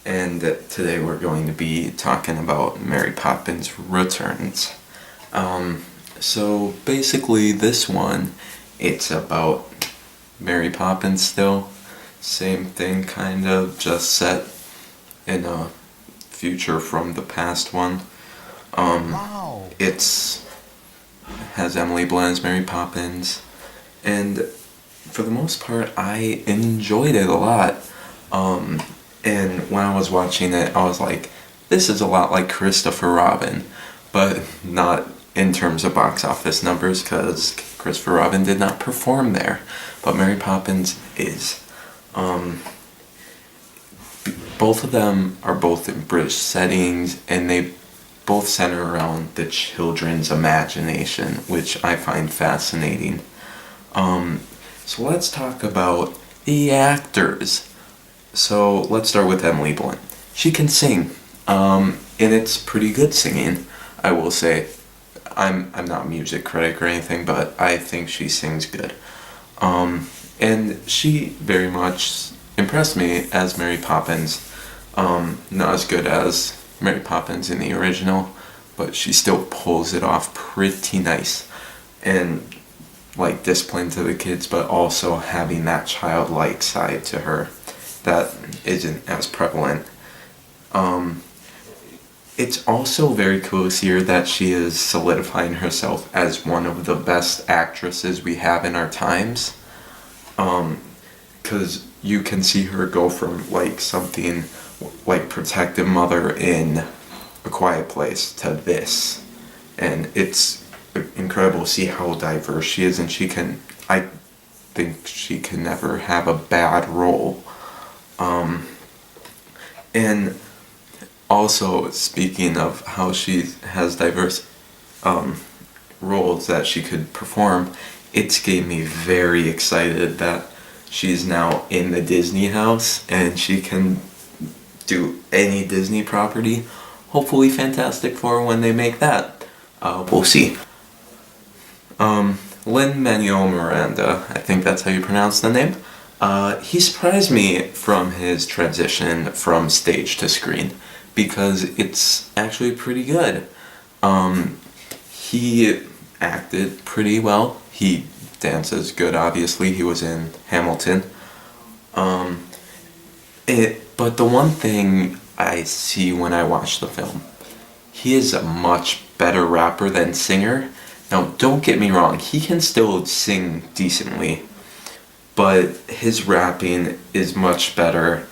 and today we're going to be talking about Mary Poppins Returns. So basically this one, it's about Mary Poppins still. Same thing kind of, just set in a future from the past one. It's has Emily Blunt's Mary Poppins, and for the most part I enjoyed it a lot. And when I was watching it, I was like, this is a lot like Christopher Robin, but not in terms of box office numbers, because Christopher Robin did not perform there, but Mary Poppins is. Both of them are both in British settings, and they both center around the children's imagination, which I find fascinating. So let's talk about the actors. So let's start with Emily Blunt. She can sing, and it's pretty good singing, I will say. I'm not a music critic or anything, but I think she sings good. And she very much impressed me as Mary Poppins. Not as good as Mary Poppins in the original, but she still pulls it off pretty nice. And like discipline to the kids, but also having that childlike side to her that isn't as prevalent. It's also very cool to see her that she is solidifying herself as one of the best actresses we have in our times. Because you can see her go from like something like Protective Mother in A Quiet Place to this. And it's incredible to see how diverse she is, and I think she can never have a bad role. And also, speaking of how she has diverse roles that she could perform, it's gave me very excited that she's now in the Disney house and she can do any Disney property. Hopefully Fantastic Four when they make that. We'll see. Lin-Manuel Miranda, I think that's how you pronounce the name. He surprised me from his transition from stage to screen, because it's actually pretty good. He acted pretty well. He dances good, obviously. He was in Hamilton. But the one thing I see when I watch the film, he is a much better rapper than singer. Now, don't get me wrong, he can still sing decently, but his rapping is much better,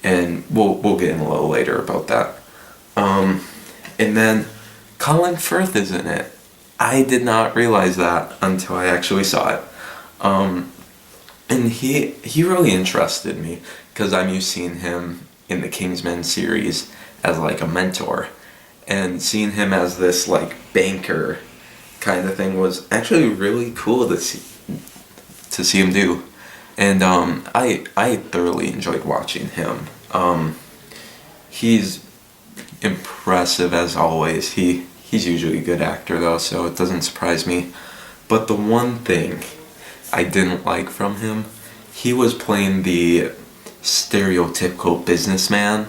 and we'll get in a little later about that. And then Colin Firth is in it. I did not realize that until I actually saw it. And he really interested me, because I'm used to seeing him in the Kingsman series as like a mentor, and seeing him as this like banker kind of thing was actually really cool to see him do. And I thoroughly enjoyed watching him. He's impressive as always. He's usually a good actor though, so it doesn't surprise me. But the one thing I didn't like from him, he was playing the stereotypical businessman,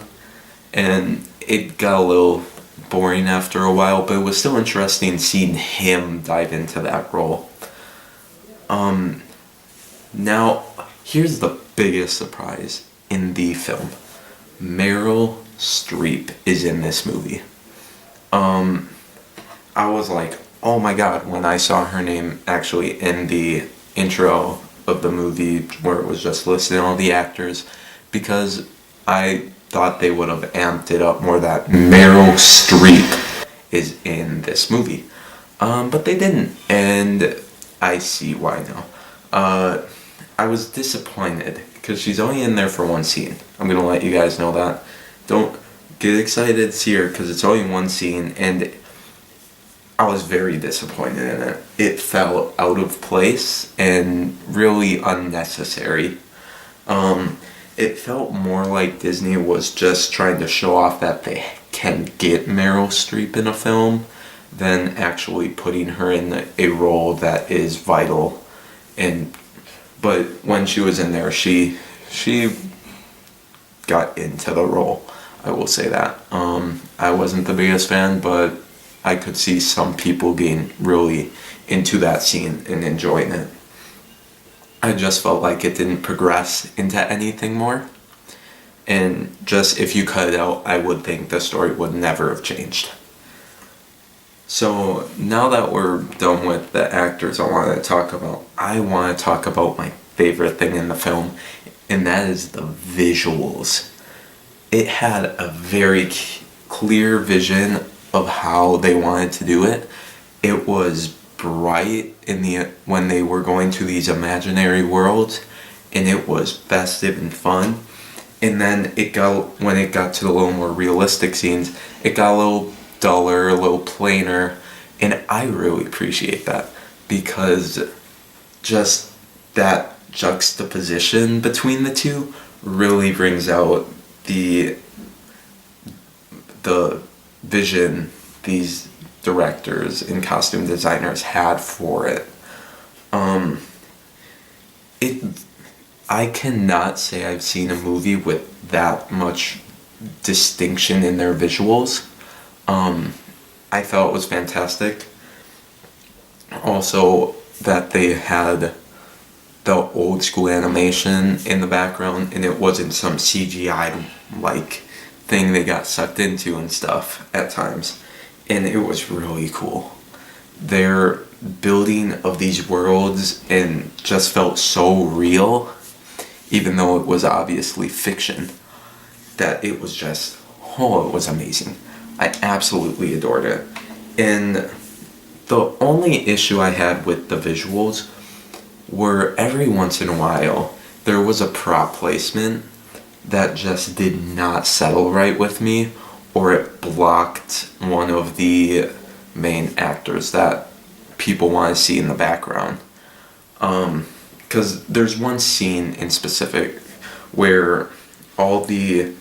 and it got a little boring after a while, but it was still interesting seeing him dive into that role. Now, here's the biggest surprise in the film. Meryl Streep is in this movie. I was like, oh my god, when I saw her name actually in the intro of the movie, where it was just listing all the actors, because I thought they would have amped it up more that Meryl Streep is in this movie. But they didn't, and I see why now. I was disappointed, because she's only in there for one scene. I'm gonna let you guys know that. Don't get excited to see her, because it's only one scene, and I was very disappointed in it. It felt out of place and really unnecessary. It felt more like Disney was just trying to show off that they can get Meryl Streep in a film than actually putting her in a role that is vital. But when she was in there, she got into the role. I will say that. I wasn't the biggest fan, but I could see some people getting really into that scene and enjoying it. I just felt like it didn't progress into anything more. And just if you cut it out, I would think the story would never have changed. So now that we're done with the actors I want to talk about my favorite thing in the film, and that is the visuals. It had a very clear vision of how they wanted to do it. It was bright when they were going to these imaginary worlds, and it was festive and fun. And then when it got to the little more realistic scenes, it got a little duller, a little plainer, and I really appreciate that, because just that juxtaposition between the two really brings out the vision these directors and costume designers had for it. I cannot say I've seen a movie with that much distinction in their visuals. I felt it was fantastic. Also, that they had the old school animation in the background, and it wasn't some CGI like thing they got sucked into and stuff at times, and it was really cool. Their building of these worlds and just felt so real, even though it was obviously fiction, that it was just, it was amazing. I absolutely adored it. And the only issue I had with the visuals were every once in a while there was a prop placement that just did not settle right with me, or it blocked one of the main actors that people want to see in the background. Because there's one scene in specific where all these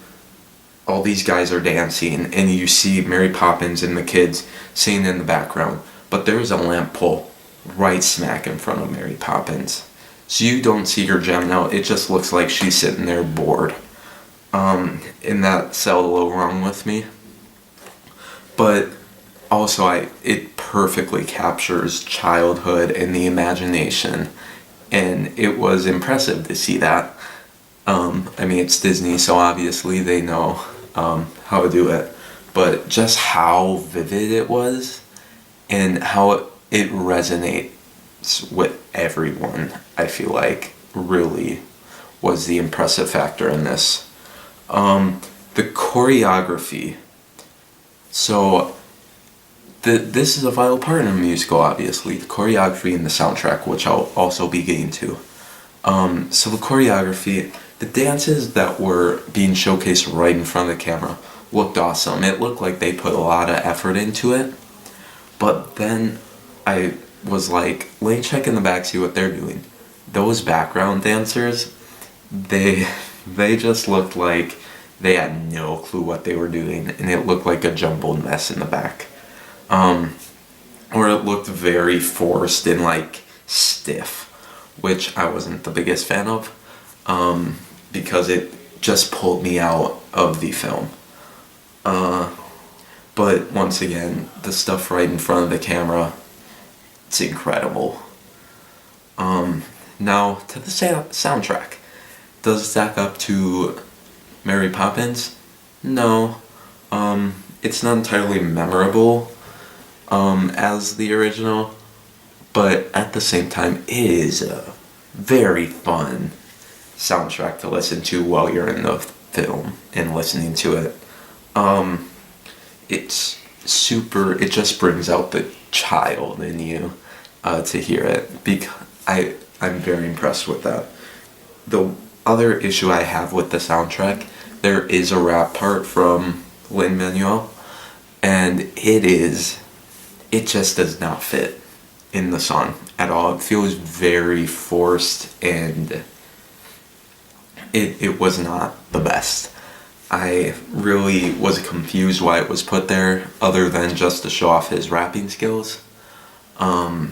guys are dancing, and you see Mary Poppins and the kids singing in the background, but there's a lamp pole right smack in front of Mary Poppins. So you don't see her jamming out, it just looks like she's sitting there bored. And that set a little wrong with me. But also it perfectly captures childhood and the imagination, and it was impressive to see that. It's Disney, so obviously they know how to do it, but just how vivid it was and how it resonates with everyone, I feel like, really was the impressive factor in this. The choreography. So this is a vital part in a musical, obviously. The choreography and the soundtrack, which I'll also be getting to. So the choreography, the dances that were being showcased right in front of the camera looked awesome. It looked like they put a lot of effort into it. But then I was like, let me check in the back, see what they're doing. Those background dancers, they just looked like they had no clue what they were doing, and it looked like a jumbled mess in the back. Or it looked very forced and like stiff, which I wasn't the biggest fan of, because it just pulled me out of the film. But once again, the stuff right in front of the camera, it's incredible. Now to the soundtrack. Does it stack up to Mary Poppins? No. It's not entirely memorable as the original, but at the same time, it is a very fun soundtrack to listen to while you're in the film and listening to it. It's super, it just brings out the child in you to hear it. I'm very impressed with that. The other issue I have with the soundtrack, there is a rap part from Lin-Manuel, and it just does not fit in the song at all. It feels very forced, and it was not the best. I really was confused why it was put there, other than just to show off his rapping skills. But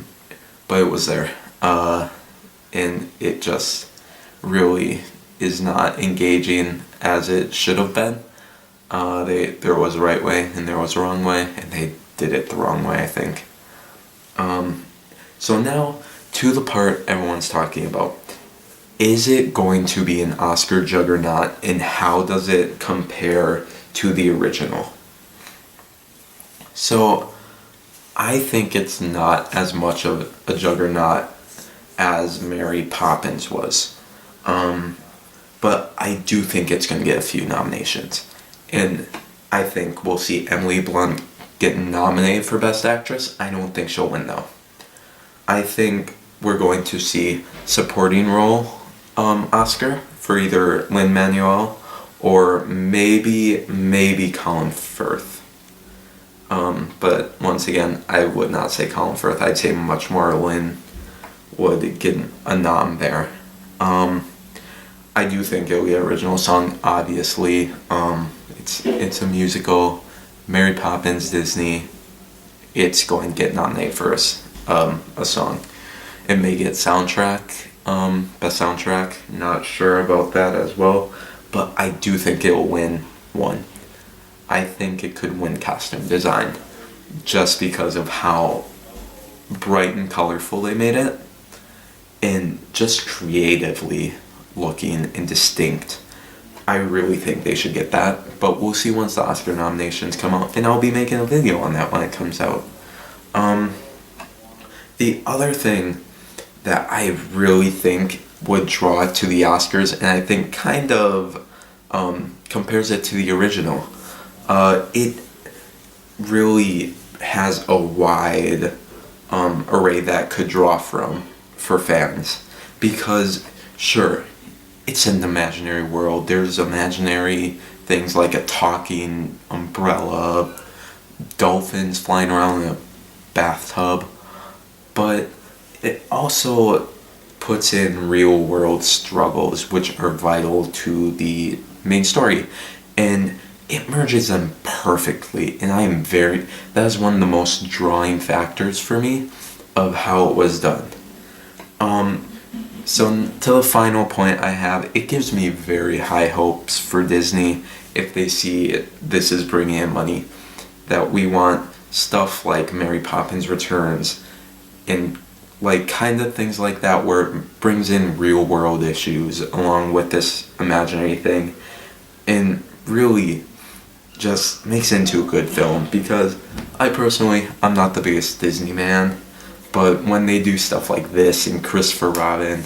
it was there. And it just really is not engaging as it should have been. There was a right way and there was a wrong way, and they did it the wrong way, I think. So now to the part everyone's talking about. Is it going to be an Oscar juggernaut, and how does it compare to the original? So I think it's not as much of a juggernaut as Mary Poppins was. But I do think it's going to get a few nominations. And I think we'll see Emily Blunt get nominated for Best Actress. I don't think she'll win, though. I think we're going to see supporting role Oscar for either Lin-Manuel or maybe Colin Firth. But once again, I would not say Colin Firth. I'd say much more Lin would get a nom there. I do think it'll be an original song, obviously. It's a musical. Mary Poppins, Disney. It's going to get nominated for a song. It may get soundtrack, best soundtrack. Not sure about that as well. But I do think it will win one. I think it could win costume design. Just because of how bright and colorful they made it. And just creatively looking and distinct. I really think they should get that, but we'll see once the Oscar nominations come out, and I'll be making a video on that when it comes out. The other thing that I really think would draw it to the Oscars, and I think kind of compares it to the original, it really has a wide array that could draw from for fans, because sure, it's an imaginary world. There's imaginary things like a talking umbrella, dolphins flying around in a bathtub, but it also puts in real world struggles which are vital to the main story, and it merges them perfectly, and that is one of the most drawing factors for me of how it was done. So to the final point I have, it gives me very high hopes for Disney if they see this is bringing in money, that we want stuff like Mary Poppins Returns and like kind of things like that where it brings in real world issues along with this imaginary thing and really just makes it into a good film, because I'm not the biggest Disney man, but when they do stuff like this and Christopher Robin,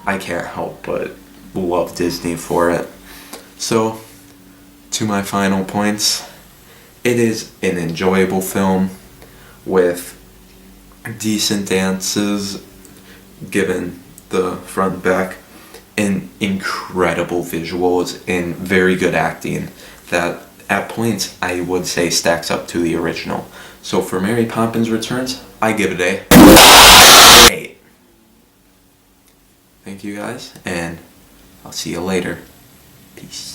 I can't help but love Disney for it. So, to my final points, it is an enjoyable film with decent dances given the front and back, and incredible visuals and very good acting that at points I would say stacks up to the original. So for Mary Poppins Returns, I give it a 8. Thank you guys, and I'll see you later. Peace.